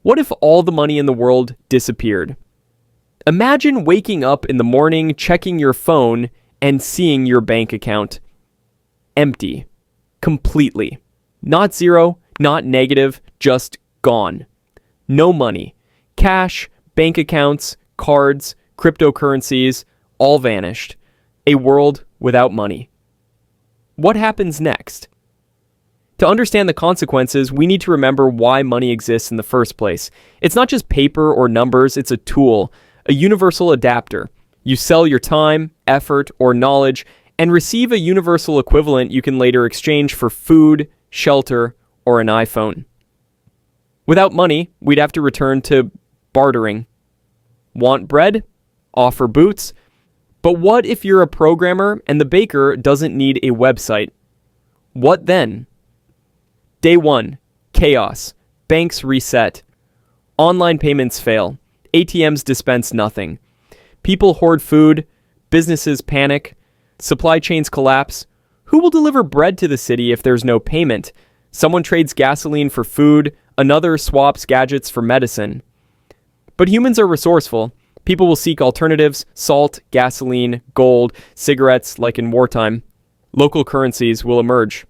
What if all the money in the world disappeared? Imagine waking up in the morning, checking your phone, and seeing your bank account empty. Completely. Not zero, not negative, just gone. No money. Cash, bank accounts, cards, cryptocurrencies, all vanished. A world without money. What happens next? To understand the consequences, we need to remember why money exists in the first place. It's not just paper or numbers, it's a tool, a universal adapter. You sell your time, effort, or knowledge, and receive a universal equivalent you can later exchange for food, shelter, or an iPhone. Without money, we'd have to return to bartering. Want bread? Offer boots. But what if you're a programmer and the baker doesn't need a website? What then? Day 1. Chaos. Banks reset. Online payments fail. ATMs dispense nothing. People hoard food. Businesses panic. Supply chains collapse. Who will deliver bread to the city if there's no payment? Someone trades gasoline for food. Another swaps gadgets for medicine. But humans are resourceful. People will seek alternatives: salt, gasoline, gold, cigarettes, like in wartime. Local currencies will emerge.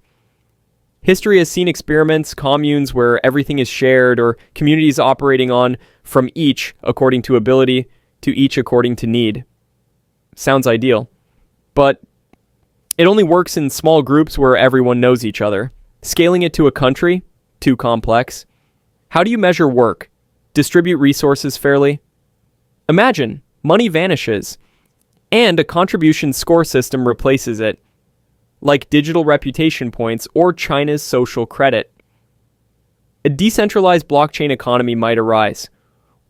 History has seen experiments, communes where everything is shared, or communities operating on from each according to ability to each according to need. Sounds ideal. But it only works in small groups where everyone knows each other. Scaling it to a country? Too complex. How do you measure work? Distribute resources fairly? Imagine, money vanishes, and a contribution score system replaces it, like digital reputation points or China's social credit. A decentralized blockchain economy might arise,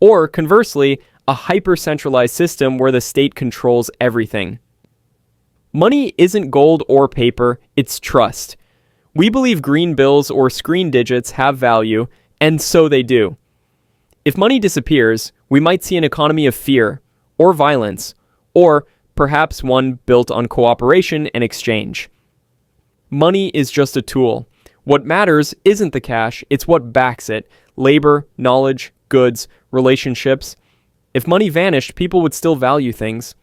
or conversely, a hyper-centralized system where the state controls everything. Money isn't gold or paper, it's trust. We believe green bills or screen digits have value, and so they do. If money disappears, we might see an economy of fear, or violence, or perhaps one built on cooperation and exchange. Money is just a tool. What matters isn't the cash, it's what backs it: labor, knowledge, goods, relationships. If money vanished, people would still value things.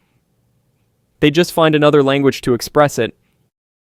They'd just find another language to express it.